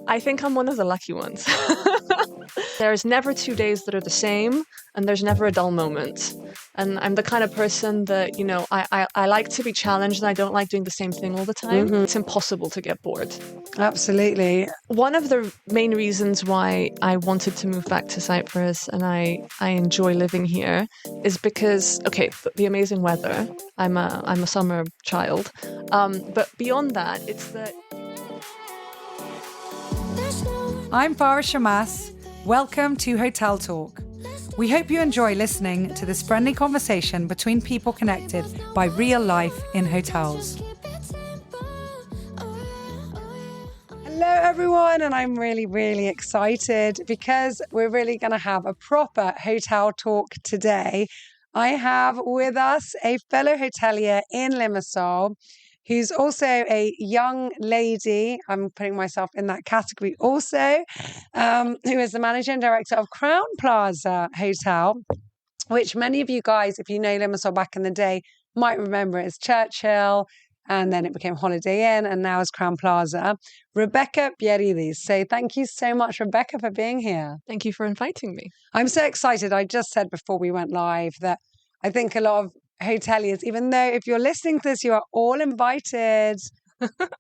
I think I'm one of the lucky ones. There's never 2 days that are the same, and there's never a dull moment. And I'm the kind of person that, I like to be challenged, and I don't like doing the same thing all the time. It's impossible to get bored. Absolutely. One of the main reasons why I wanted to move back to Cyprus and I enjoy living here is because, the amazing weather. I'm a summer child. But beyond that, it's that... I'm Farah Shamas. Welcome to Hotel Talk. We hope you enjoy listening to this friendly conversation between people connected by real life in hotels. Hello everyone, and I'm really, really excited because we're really going to have a proper hotel talk today. I have with us a fellow hotelier in Limassol who's also a young lady, I'm putting myself in that category also, who is the managing director of Crowne Plaza Hotel, which many of you guys, if you know Limassol back in the day, might remember as Churchill, and then it became Holiday Inn, and now is Crowne Plaza. Rebecca Pierides. So thank you so much, Rebecca, for being here. Thank you for inviting me. I'm so excited. I just said before we went live that I think a lot of hoteliers, even though if you're listening to this, you are all invited,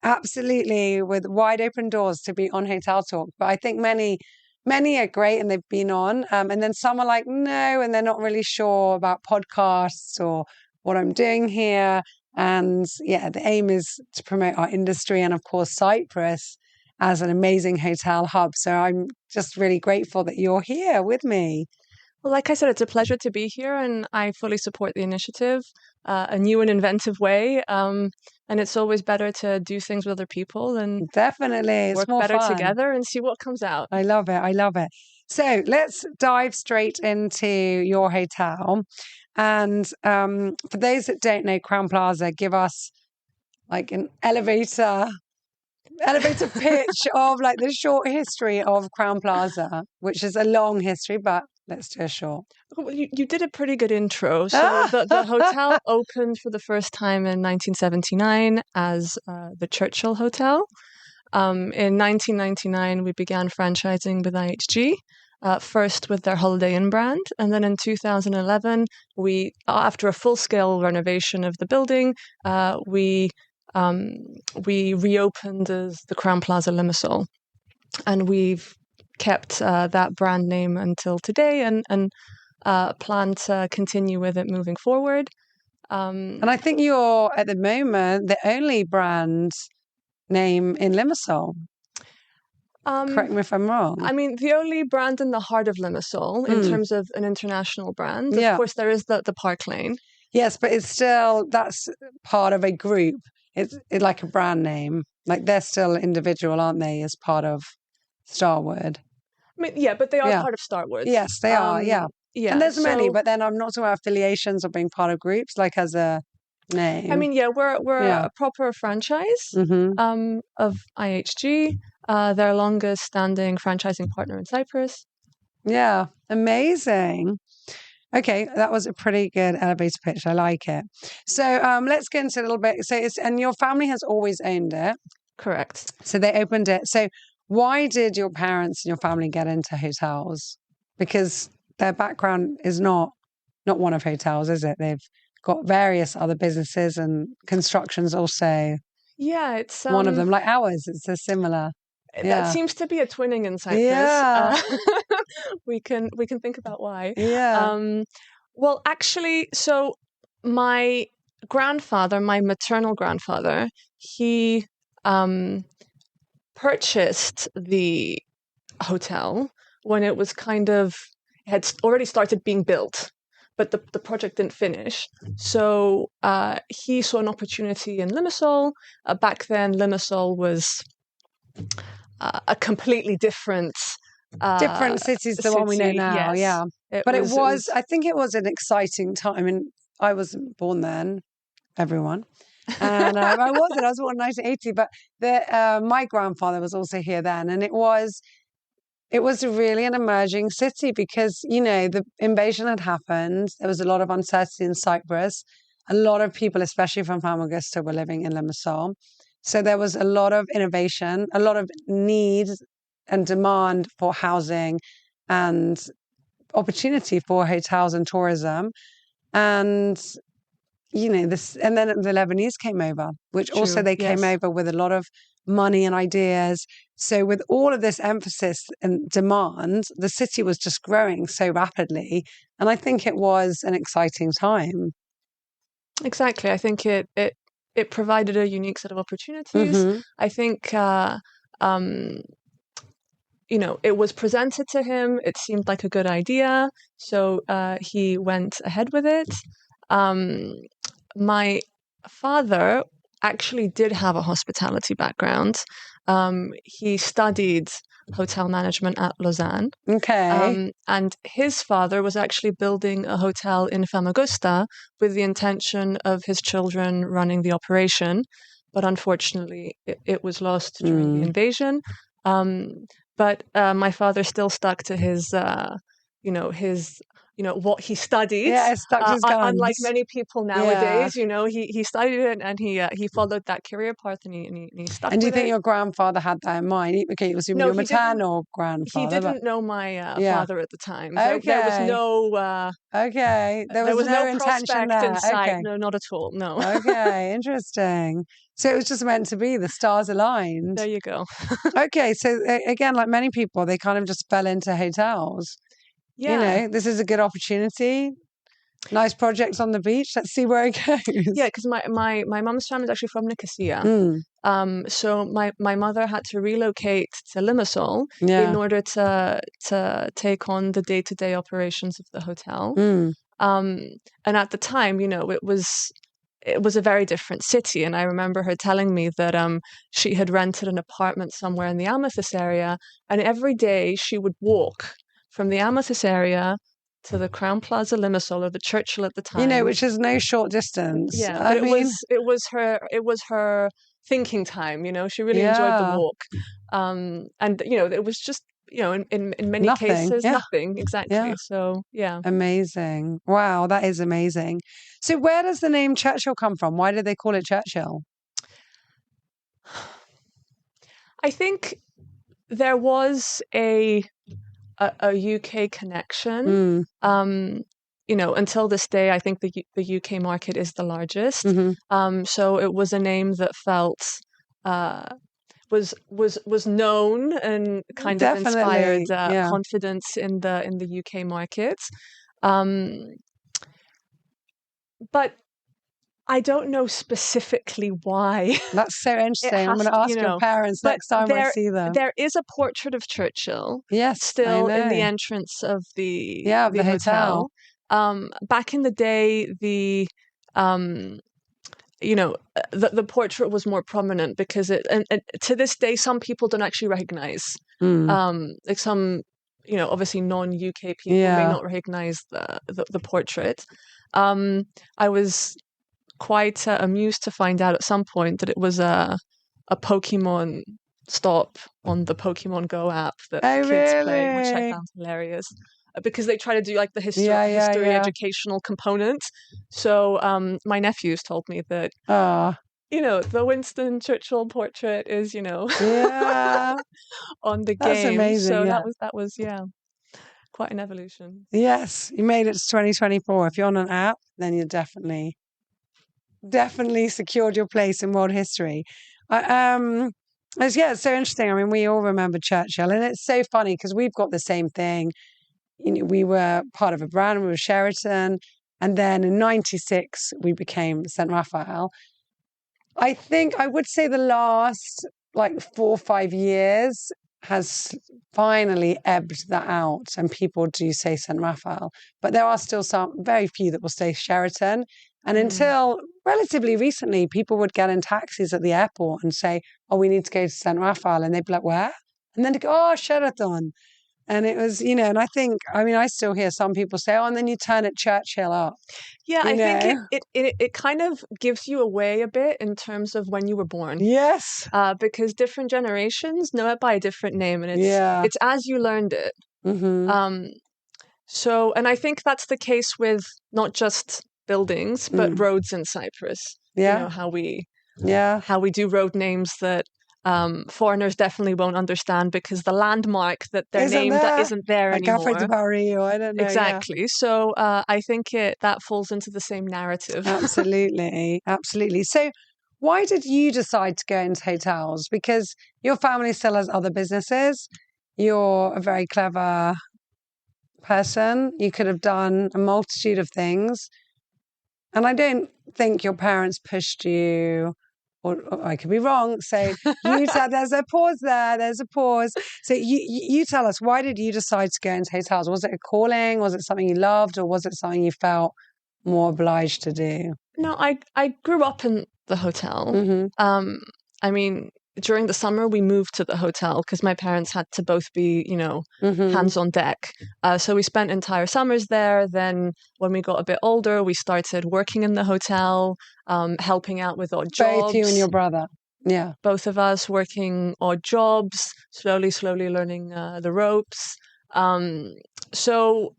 absolutely, with wide open doors to be on Hotel Talk. But I think many are great and they've been on. And then some are like, no, and they're not really sure about podcasts or what I'm doing here. And yeah, the aim is to promote our industry and, of course, Cyprus as an amazing hotel hub. So I'm just really grateful that you're here with me. Well, like I said, it's a pleasure to be here, and I fully support the initiative, a new and inventive way. And it's always better to do things with other people and definitely work better together and see what comes out. I love it. So let's dive straight into your hotel. And for those that don't know Crowne Plaza, give us like an elevator pitch of like the short history of Crowne Plaza, which is a long history, but let's do a short. Well, you did a pretty good intro. So the hotel opened for the first time in 1979 as the Churchill Hotel. In 1999, we began franchising with IHG. First with their Holiday Inn brand, and then in 2011, we, after a full-scale renovation of the building, we reopened as the Crowne Plaza Limassol, and we've kept that brand name until today, and plan to continue with it moving forward. And I think you're at the moment the only brand name in Limassol. Correct me if I'm wrong. I mean, the only brand in the heart of Limassol in terms of an international brand. Yeah. Of course, there is the Park Lane. Yes, but it's still, that's part of a group. It's like a brand name. Like they're still individual, aren't they, as part of Starwood? I mean, yeah, but they are part of Starwood. Yes, they are, yeah. And there's many, but then I'm not talking about affiliations or being part of groups, like as a name. I mean, yeah, we're a proper franchise of IHG. Their longest standing franchising partner in Cyprus. Yeah, amazing. Okay, that was a pretty good elevator pitch. I like it. So let's get into a little bit. So and your family has always owned it. Correct. So they opened it. So why did your parents and your family get into hotels? Because their background is not one of hotels, is it? They've got various other businesses and constructions also. Yeah, it's one of them, like ours. It's a similar. That seems to be a twinning in Cyprus. Yeah. We can think about why. Yeah. Well, actually, so my grandfather, my maternal grandfather, he purchased the hotel when it was had already started being built, but the project didn't finish. So he saw an opportunity in Limassol. Back then, Limassol was a completely different cities to the one we know now. Yes. Yeah, but it was I think it was an exciting time. I mean, I wasn't born then, everyone, and I was born in 1980. But my grandfather was also here then, and it was really an emerging city because the invasion had happened. There was a lot of uncertainty in Cyprus. A lot of people, especially from Famagusta, were living in Limassol. So there was a lot of innovation, a lot of need and demand for housing and opportunity for hotels and tourism. And, and then the Lebanese came over, which also they came over with a lot of money and ideas. So with all of this emphasis and demand, the city was just growing so rapidly. And I think it was an exciting time. Exactly. I think it provided a unique set of opportunities. Mm-hmm. I think, it was presented to him. It seemed like a good idea. So he went ahead with it. My father actually did have a hospitality background. He studied hotel management at Lausanne. Okay. And his father was actually building a hotel in Famagusta with the intention of his children running the operation. But unfortunately, it was lost during the invasion. But my father still stuck to his what he studied. Yeah, stuck to his guns. Unlike many people nowadays, he studied it and he followed that career path and he stuck. And do you with think it. your grandfather had that in mind? Okay, it was your maternal grandfather. He didn't know my father at the time. Okay. There was no. Okay, there was no intention prospect there. in sight. Okay. No, not at all. No. Okay, interesting. So it was just meant to be. The stars aligned. There you go. Okay, so again, like many people, they kind of just fell into hotels. Yeah. This is a good opportunity. Nice projects on the beach. Let's see where it goes. Yeah, because my mum's family is actually from Nicosia. So my mother had to relocate to Limassol in order to take on the day-to-day operations of the hotel. And at the time, it was a very different city. And I remember her telling me that she had rented an apartment somewhere in the Amethyst area, and every day she would walk from the Amethyst area to the Crowne Plaza Limassol, or the Churchill at the time. Which is no short distance. Yeah, but it was her thinking time. She really enjoyed the walk, and it was just in many cases nothing exactly. Yeah. So yeah, amazing. Wow, that is amazing. So where does the name Churchill come from? Why do they call it Churchill? I think there was a UK connection. Until this day, I think the UK market is the largest. So it was a name that felt was known and kind of inspired confidence in the UK market. But I don't know specifically why. That's so interesting. I'm going to ask your parents next time I see them. There is a portrait of Churchill. Yes, still in the entrance of the hotel. Back in the day, the portrait was more prominent because and to this day, some people don't actually recognize. Like some, obviously non-UK people may not recognize the portrait. I was quite amused to find out at some point that it was a Pokemon stop on the Pokemon Go app that kids play, which I found hilarious because they try to do like the history educational component. So my nephews told me that the Winston Churchill portrait is on the game. That's amazing. So that was quite an evolution. Yes, you made it to 2024. If you're on an app, then you're definitely secured your place in world history. It's so interesting. I mean, we all remember Churchill, and it's so funny because we've got the same thing. We were part of a brand. We were Sheraton, and then in '96 we became St. Raphael. I think I would say the last 4 or 5 years has finally ebbed that out, and people do say St. Raphael, but there are still very few that will say Sheraton. And until relatively recently, people would get in taxis at the airport and say, "Oh, we need to go to St. Raphael," and they'd be like, "Where?" And then they go, "Oh, Sheraton." And it was, and I think, I still hear some people say, "Oh, and then you turn at Churchill up." Yeah, I think it kind of gives you away a bit in terms of when you were born. Yes. Because different generations know it by a different name, and it's as you learned it. So, and I think that's the case with not just buildings, but roads in Cyprus. How we Yeah. how we do road names that foreigners definitely won't understand because the landmark that they're named that isn't there like Cafe de anymore. Paris, or I don't know. Exactly. Yeah. So I think that falls into the same narrative. Absolutely. Absolutely. So why did you decide to go into hotels? Because your family still has other businesses. You're a very clever person. You could have done a multitude of things. And I don't think your parents pushed you, or I could be wrong. So you tell, there's a pause there. There's a pause. So you tell us, why did you decide to go into hotels? Was it a calling? Was it something you loved? Or was it something you felt more obliged to do? No, I grew up in the hotel. Mm-hmm. I mean, during the summer we moved to the hotel because my parents had to both be, Mm-hmm. hands on deck. So we spent entire summers there. Then when we got a bit older, we started working in the hotel, helping out with odd jobs. Both you and your brother. Yeah. Both of us working odd jobs, slowly learning the ropes. So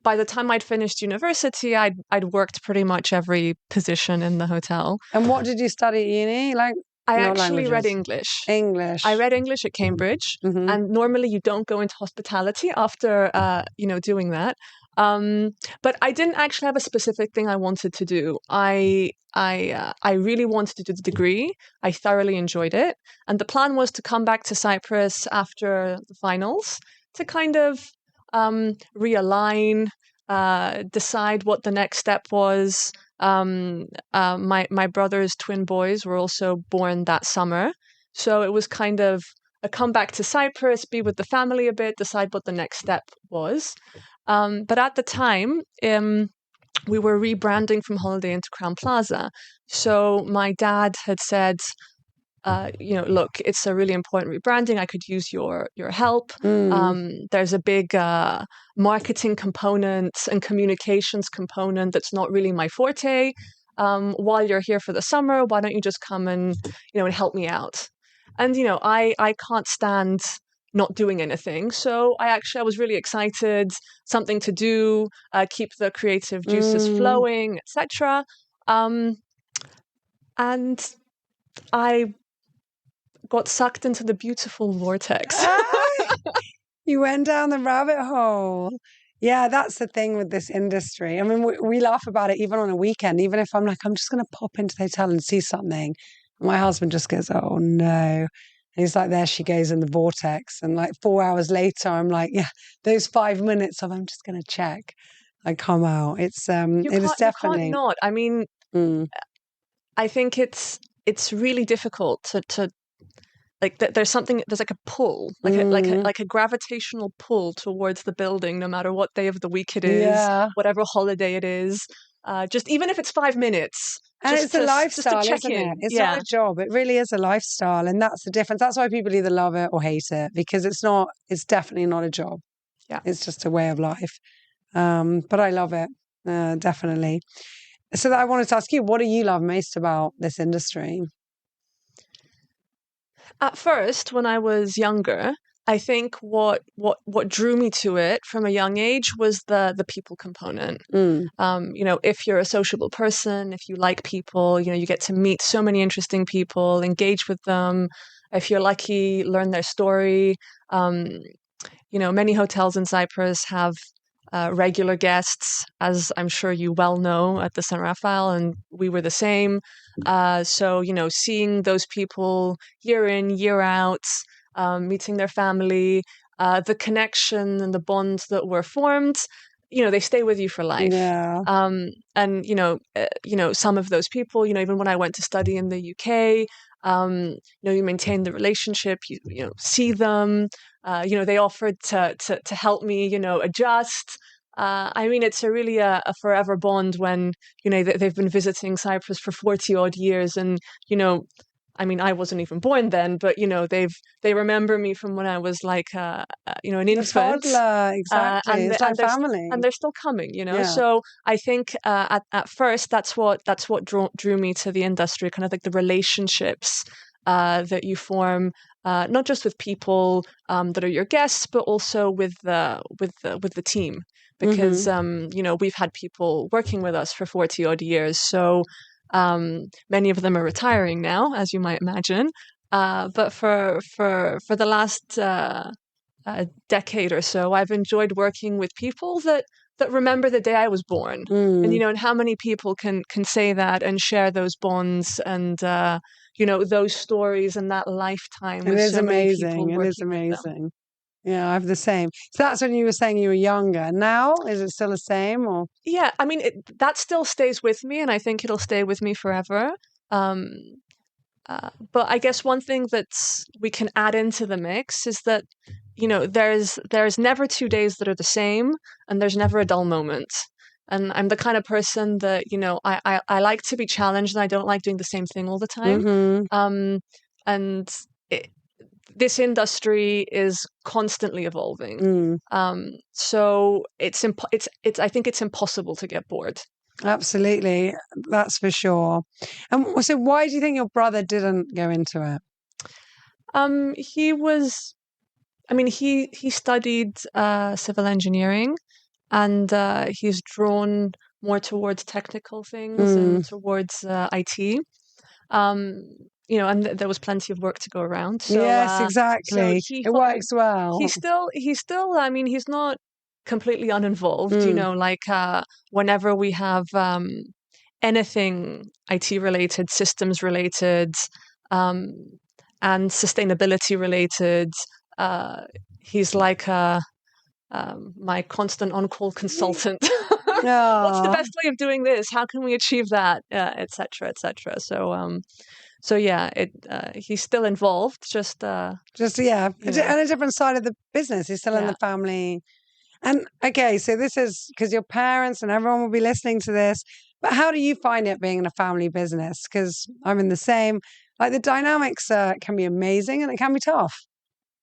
by the time I'd finished university, I'd worked pretty much every position in the hotel. And what did you study at uni? I actually read English. I read English at Cambridge, Mm-hmm. and normally you don't go into hospitality after doing that. But I didn't actually have a specific thing I wanted to do. I really wanted to do the degree. I thoroughly enjoyed it, and the plan was to come back to Cyprus after the finals to kind of realign, decide what the next step was. My brother's twin boys were also born that summer, so it was kind of a come back to Cyprus, be with the family a bit, decide what the next step was. But at the time, we were rebranding from Holiday into Crowne Plaza. So my dad had said, look, it's a really important rebranding. I could use your help. There's a big marketing component and communications component that's not really my forte. While you're here for the summer, why don't you just come and help me out? And I can't stand not doing anything. So I was really excited, something to do, keep the creative juices flowing, etc. And I got sucked into the beautiful vortex. You went down the rabbit hole. Yeah, that's the thing with this industry. I mean, we laugh about it even on a weekend, even if I'm like, I'm just going to pop into the hotel and see something. My husband just goes, oh no. And he's like, there she goes in the vortex. And like 4 hours later, I'm like, yeah, those 5 minutes of I'm just going to check. I come out. It is definitely. You can't not. I mean, I think it's really difficult to like there's like a pull, like a gravitational pull towards the building, no matter what day of the week it is, whatever holiday it is. Just even if it's 5 minutes. And it's a lifestyle, isn't it? It's not a job. It really is a lifestyle. And that's the difference. That's why people either love it or hate it, because it's definitely not a job. Yeah. It's just a way of life. But I love it, definitely. So I wanted to ask you, what do you love most about this industry? At first, when I was younger, I think what drew me to it from a young age was the people component. If you're a sociable person, if you like people, you get to meet so many interesting people, engage with them. If you're lucky, learn their story. Many hotels in Cyprus have regular guests, as I'm sure you well know, at the San Rafael, and we were the same. So, seeing those people year in, year out, meeting their family, the connection and the bonds that were formed, they stay with you for life. Yeah. And some of those people, even when I went to study in the UK, you maintain the relationship, you see them, they offered to help me, adjust. I mean, it's really a forever bond when, they've been visiting Cyprus for 40 odd years. And, I mean, I wasn't even born then, but, they remember me from when I was like, an infant. Toddler, exactly. It's like family. And they're still coming, So I think at first that's what drew me to the industry, kind of like the relationships that you form, not just with people that are your guests, but also with the team. Because we've had people working with us for 40 odd years, so Many of them are retiring now, as you might imagine. But for the last decade or so, I've enjoyed working with people that remember the day I was born, and and how many people can say that and share those bonds and those stories and that lifetime with so many people working. It is amazing. Yeah, I have the same. So that's when you were saying you were younger. Now, is it still the same, or? Yeah, I mean that still stays with me, and I think it'll stay with me forever. But I guess one thing that we can add into the mix is that there's never 2 days that are the same, and there's never a dull moment. And I'm the kind of person that I like to be challenged, and I don't like doing the same thing all the time. And this industry is constantly evolving. So I think it's impossible to get bored. Absolutely, that's for sure. And so, why do you think your brother didn't go into it? He studied civil engineering, and he's drawn more towards technical things and towards IT. And there was plenty of work to go around. So, yes, exactly. So it works well. He's still. He's not completely uninvolved. Whenever we have anything IT related, systems related, and sustainability related, he's like my constant on-call consultant. What's the best way of doing this? How can we achieve that? Et cetera, et cetera. So yeah, he's still involved. And a different side of the business. He's still in the family. And okay, so this is because your parents and everyone will be listening to this. But how do you find it being in a family business? Because I'm in the same. Like the dynamics can be amazing and it can be tough.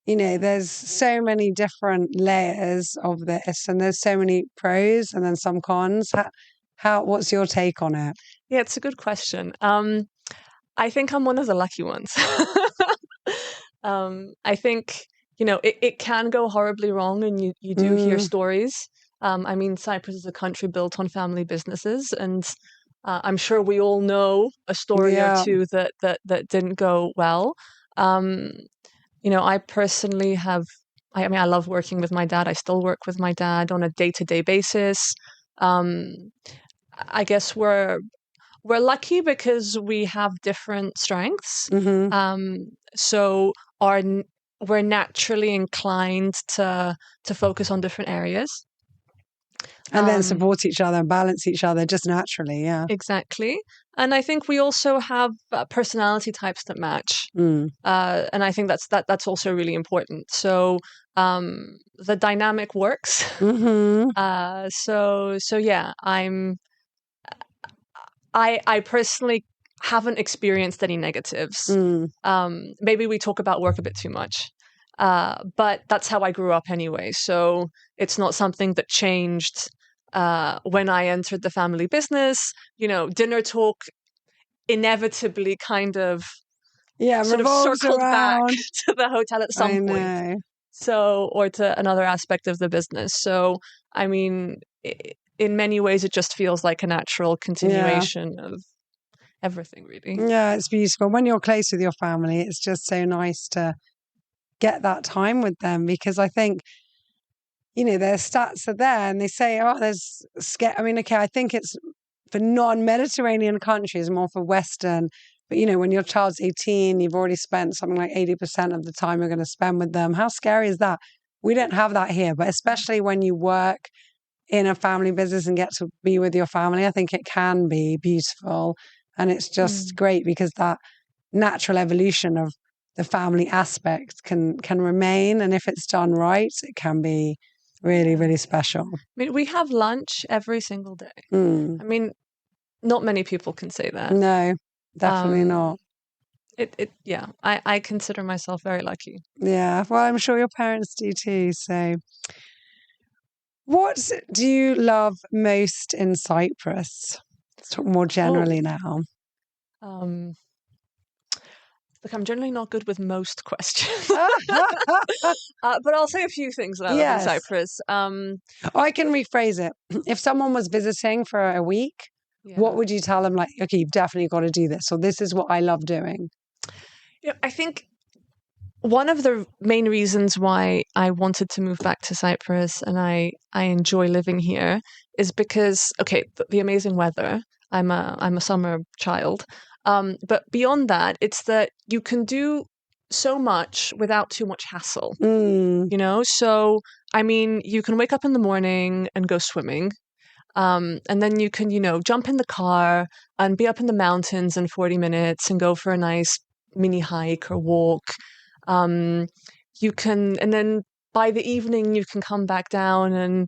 There's so many different layers of this, and there's so many pros and then some cons. What's your take on it? Yeah, it's a good question. I think I'm one of the lucky ones. I think, it can go horribly wrong, and you do hear stories. Cyprus is a country built on family businesses, and I'm sure we all know a story or two that didn't go well. I personally I love working with my dad. I still work with my dad on a day-to-day basis. I guess we're lucky because we have different strengths. So we're naturally inclined to focus on different areas. And then support each other and balance each other just naturally, yeah. Exactly. And I think we also have personality types that match. And I think that's also really important. So the dynamic works. So yeah, I personally haven't experienced any negatives. Maybe we talk about work a bit too much. But that's how I grew up anyway. So it's not something that changed when I entered the family business. Dinner talk inevitably kind of sort of circled back to the hotel at some point. So, or to another aspect of the business. So, in many ways, it just feels like a natural continuation of everything, really. Yeah, it's beautiful. When you're close with your family, it's just so nice to get that time with them, because I think, their stats are there and they say, there's I think it's for non-Mediterranean countries, more for Western. But, when your child's 18, you've already spent something like 80% of the time you're going to spend with them. How scary is that? We don't have that here, but especially when you work in a family business and get to be with your family, I think it can be beautiful. And it's just great because that natural evolution of the family aspect can remain. And if it's done right, it can be really, really special. We have lunch every single day. Not many people can say that. No, definitely not. I consider myself very lucky. Yeah, well, I'm sure your parents do too. So what do you love most in Cyprus? Let's talk more generally now. Look, I'm generally not good with most questions, but I'll say a few things that I love in Cyprus. I can rephrase it. If someone was visiting for a week, what would you tell them? Like, okay, you've definitely got to do this, or this is what I love doing. I think one of the main reasons why I wanted to move back to Cyprus and I enjoy living here is because, okay, the amazing weather. I'm a summer child. But beyond that, it's that you can do so much without too much hassle, So, I mean, you can wake up in the morning and go swimming. And then you can, jump in the car and be up in the mountains in 40 minutes and go for a nice mini hike or walk. You can, and then by the evening, you can come back down and,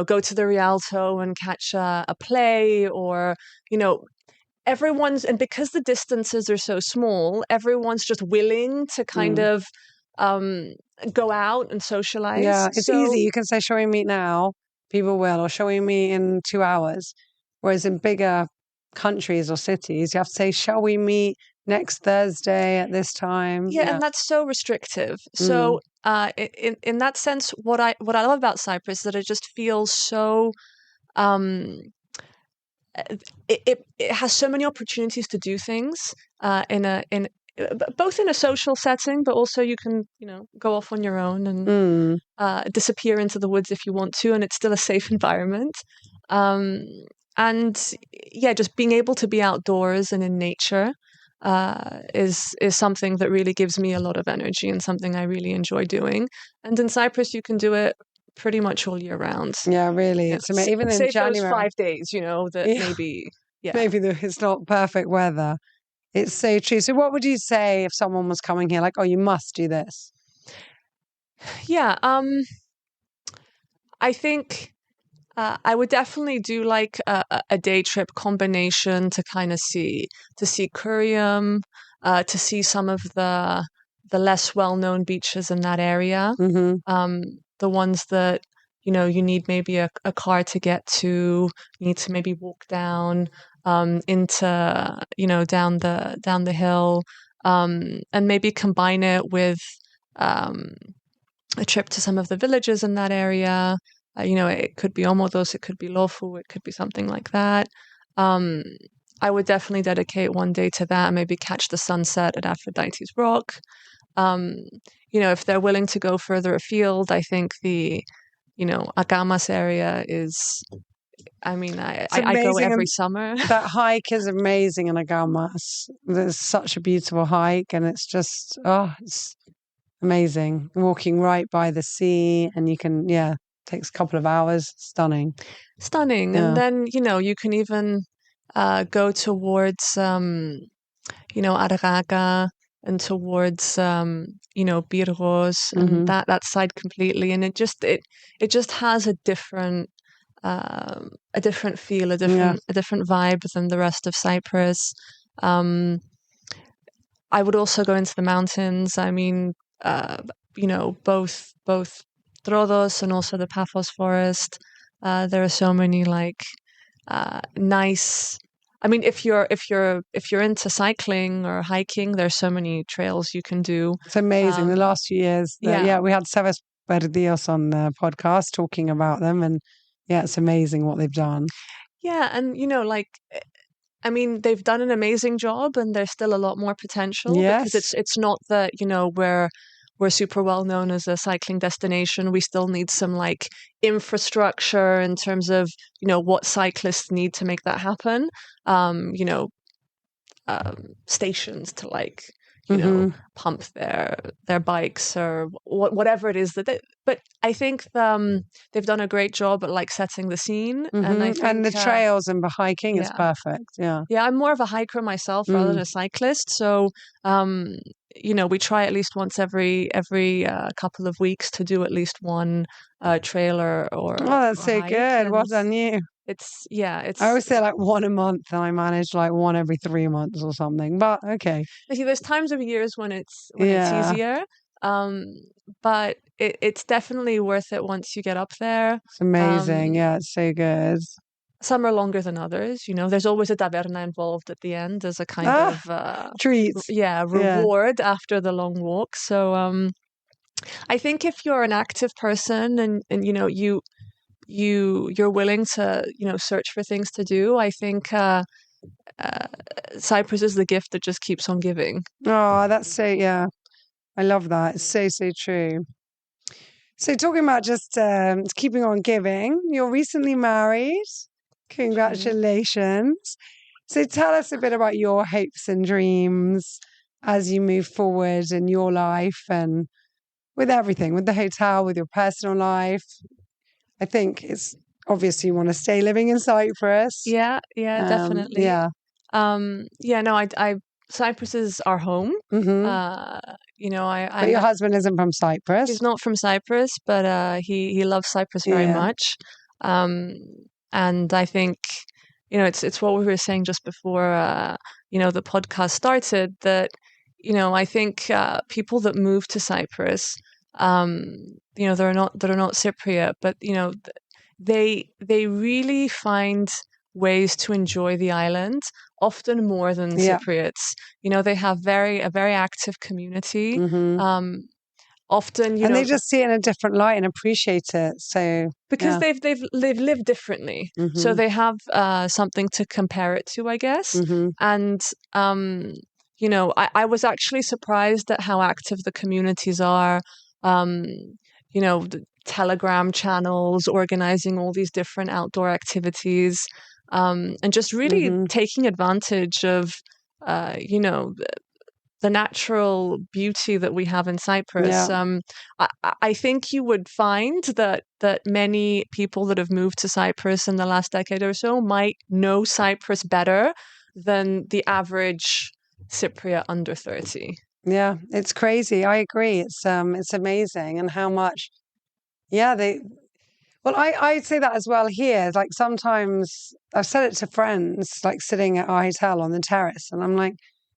go to the Rialto and catch a play or, and because the distances are so small, everyone's just willing to kind of go out and socialize. Yeah, it's easy. You can say, shall we meet now? People will, or shall we meet in 2 hours? Whereas in bigger countries or cities, you have to say, shall we meet next Thursday at this time? Yeah, and that's so restrictive. So in that sense, what I love about Cyprus is that it just feels so it has so many opportunities to do things in both in a social setting, but also you can go off on your own and disappear into the woods if you want to, and it's still a safe environment. And yeah, just being able to be outdoors and in nature is something that really gives me a lot of energy and something I really enjoy doing. And in Cyprus, you can do it pretty much all year round. Yeah, really. It's amazing. Even in January, those 5 days, that maybe it's not perfect weather. It's so true. So what would you say if someone was coming here like, oh, you must do this? Yeah, I think I would definitely do like a day trip combination to kind of see Curium, to see some of the less well-known beaches in that area. The ones that you need maybe a car to get to. You need to maybe walk down into down the hill, and maybe combine it with a trip to some of the villages in that area. It could be Omodos, it could be Lofu, it could be something like that. I would definitely dedicate one day to that and maybe catch the sunset at Aphrodite's Rock. If they're willing to go further afield, I think the Agamas area is, I mean, I go every summer. That hike is amazing in Agamas. There's such a beautiful hike, and it's just, it's amazing. Walking right by the sea, and you can, takes a couple of hours. Stunning. Yeah. And then, you can even go towards, Argaga and towards, Birgos and that side completely. And it just has a different feel, a different vibe than the rest of Cyprus. I would also go into the mountains. I mean, both Troodos and also the Paphos forest. There are so many nice. I mean, if you're into cycling or hiking, there's so many trails you can do. It's amazing. The last few years, we had Sebas Perdios on the podcast talking about them, and it's amazing what they've done. Yeah, and I mean, they've done an amazing job, and there's still a lot more potential. Yes. Because it's not that we're super well known as a cycling destination. We still need some infrastructure in terms of what cyclists need to make that happen. Stations to pump their bikes or whatever it is that but I think they've done a great job at setting the scene, and I think, and the trails and the hiking is perfect. Yeah, I'm more of a hiker myself rather than a cyclist, so we try at least once every couple of weeks to do at least one trail or that's so good. Well done you. It's I always say one a month, and I manage one every 3 months or something. But okay. There's times of years when it's easier, but it's definitely worth it once you get up there. It's amazing. It's so good. Some are longer than others. There's always a taberna involved at the end as a kind of treat. Reward after the long walk. So I think if you're an active person and you're willing to, search for things to do. I think Cyprus is the gift that just keeps on giving. Oh, that's so, yeah. I love that. It's so, so true. So talking about just keeping on giving, you're recently married. Congratulations. So tell us a bit about your hopes and dreams as you move forward in your life and with everything, with the hotel, with your personal life. I think it's obvious you want to stay living in Cyprus. Yeah, definitely. Yeah. Cyprus is our home. But your husband isn't from Cyprus. He's not from Cyprus, but he loves Cyprus very much. And I think, it's what we were saying just before, the podcast started, that, I think people that move to Cyprus, that are not Cypriot, but, they really find ways to enjoy the island, often more than Cypriots. They have a very active community. Often, and they just see it in a different light and appreciate it. So because they've lived differently, so they have something to compare it to, I guess. And I was actually surprised at how active the communities are. The Telegram channels organizing all these different outdoor activities, and just really taking advantage of the natural beauty that we have in Cyprus. I think you would find that many people that have moved to Cyprus in the last decade or so might know Cyprus better than the average Cypriot under 30. Yeah, it's crazy. I agree. It's amazing, and how much. I'd say that as well here. Like sometimes I've said it to friends, like sitting at our hotel on the terrace, and I'm like,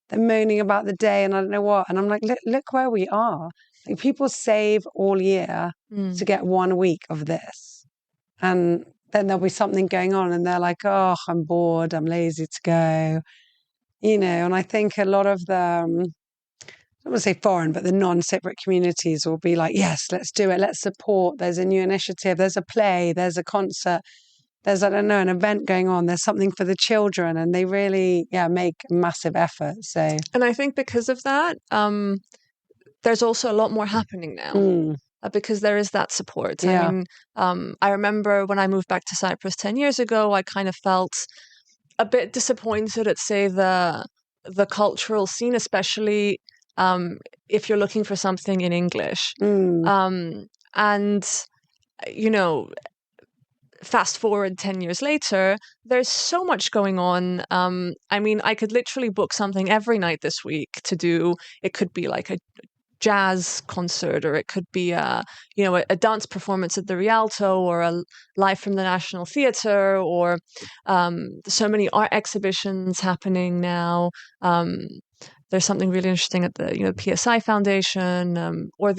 they're moaning about the day and I don't know what. And I'm like, look where we are. Like people save all year to get 1 week of this. And then there'll be something going on and they're like, oh, I'm bored. I'm lazy to go. And I think a lot of the, I don't want to say foreign, but the non-Cypriot communities will be like, yes, let's do it. Let's support. There's a new initiative. There's a play. There's a concert. There's, I don't know, an event going on. There's something for the children. And they really, make massive effort. So, and I think because of that, there's also a lot more happening now because there is that support. Yeah. I mean, I remember when I moved back to Cyprus 10 years ago, I kind of felt a bit disappointed at, say, the cultural scene, especially if you're looking for something in English. And, fast forward 10 years later, there's so much going on. I mean, I could literally book something every night this week to do. It could be like a jazz concert, or it could be a dance performance at the Rialto, or a live from the National Theatre, or so many art exhibitions happening now. There's something really interesting at the PSI Foundation, or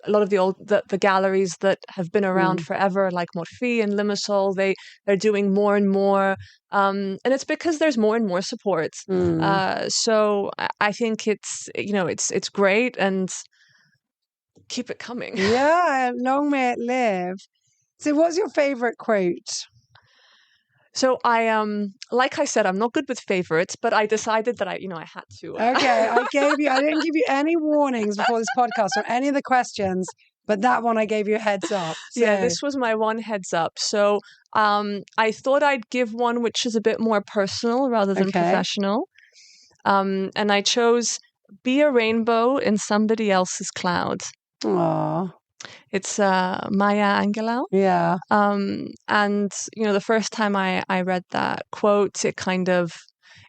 a lot of the galleries that have been around forever, like Morphy and Limassol. They're doing more and more, and it's because there's more and more support. So I think it's great, and keep it coming. Yeah, long may it live. So, what's your favorite quote? So like I said, I'm not good with favorites, but I decided that I had to. Okay, I didn't give you any warnings before this podcast or any of the questions, but that one I gave you a heads up. So. Yeah, this was my one heads up. So I thought I'd give one which is a bit more personal rather than professional. And I chose, be a rainbow in somebody else's cloud. Aww. It's Maya Angelou. Yeah. And the first time I read that quote, it kind of,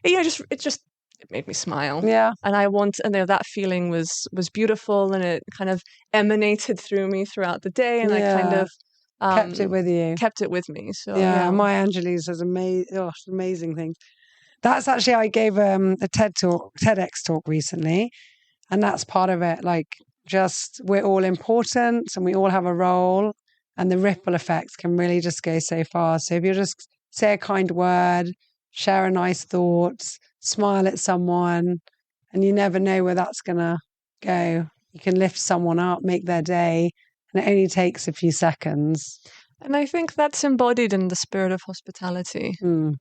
it made me smile. Yeah. And that feeling was beautiful, and it kind of emanated through me throughout the day, and I kind of kept it with you. Kept it with me. So Maya Angelou says amazing things. That's actually, I gave a TEDx talk recently, and that's part of it. Like, just we're all important and we all have a role, and the ripple effects can really just go so far. So if you just say a kind word, share a nice thought, smile at someone, and you never know where that's going to go. You can lift someone up, make their day, and it only takes a few seconds. And I think that's embodied in the spirit of hospitality. Mm.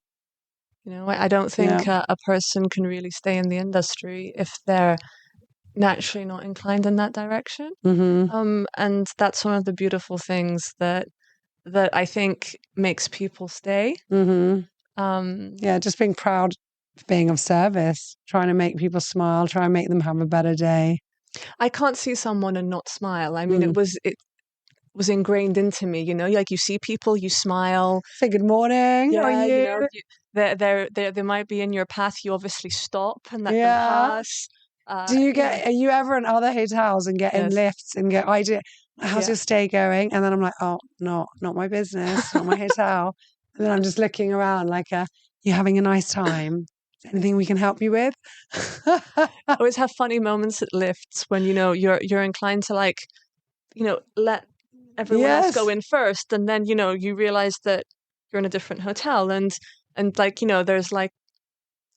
You know, I don't think a person can really stay in the industry if they're naturally not inclined in that direction. Mm-hmm. And that's one of the beautiful things that I think makes people stay. Mm-hmm. Just being proud of being of service, trying to make people smile, try and make them have a better day. I can't see someone and not smile. I mean, it was ingrained into me, you know, like you see people, you smile. Say good morning. Yeah, How are you? you know, they might be in your path. You obviously stop and let them pass. Are you ever in other hotels and get in lifts and go, how's your stay going? And then I'm like, oh, not my business, not my hotel. And then I'm just looking around like, you having a nice time? Anything we can help you with? I always have funny moments at lifts when, you know, you're inclined to like, you know, let everyone else go in first. And then, you know, you realize that you're in a different hotel and like, you know, there's like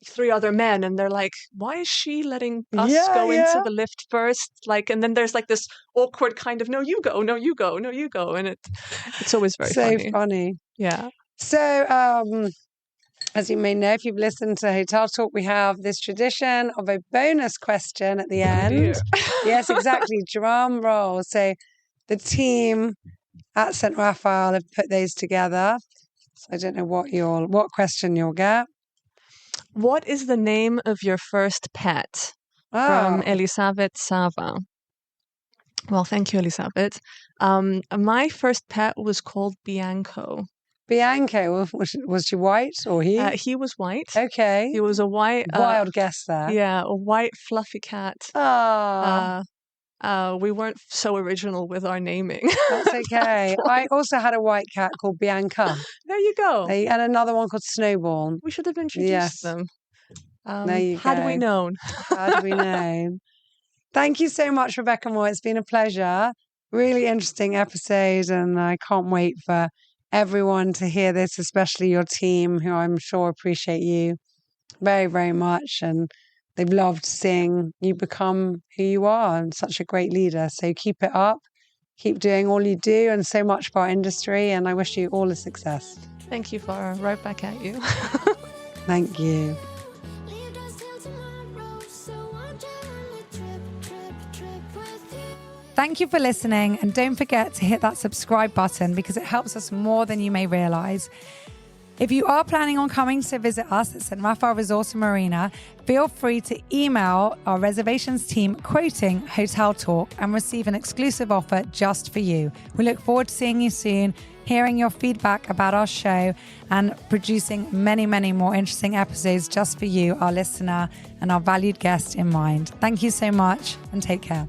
3 other men and they're like, why is she letting us go into the lift first? Like, and then there's like this awkward kind of, no, you go. And it's always very funny. Yeah. So, as you may know, if you've listened to Hotel Talk, we have this tradition of a bonus question at the end. Yes, exactly. Drum roll. So the team at St. Raphael have put those together. So I don't know what question you'll get. What is the name of your first pet? From Elisabeth Sava. Well, thank you, Elisabeth. My first pet was called Bianco. Bianco, was she white or he? He was white. Okay. He was a white... wild guess there. Yeah, a white fluffy cat. We weren't so original with our naming. That's okay. I also had a white cat called Bianca. There you go. And another one called Snowball. We should have introduced them. There you go. Had we known. Had we known. Thank you so much, Rebecca Moore. It's been a pleasure. Really interesting episode, and I can't wait for everyone to hear this, especially your team, who I'm sure appreciate you very, very much. And they've loved seeing you become who you are and such a great leader. So keep it up. Keep doing all you do and so much for our industry. And I wish you all the success. Thank you, Farah. Right back at you. Thank you. Thank you for listening, and don't forget to hit that subscribe button because it helps us more than you may realize. If you are planning on coming to visit us at St. Raphael Resort and Marina, feel free to email our reservations team quoting Hotel Talk and receive an exclusive offer just for you. We look forward to seeing you soon, hearing your feedback about our show, and producing many, many more interesting episodes just for you, our listener, and our valued guest in mind. Thank you so much, and take care.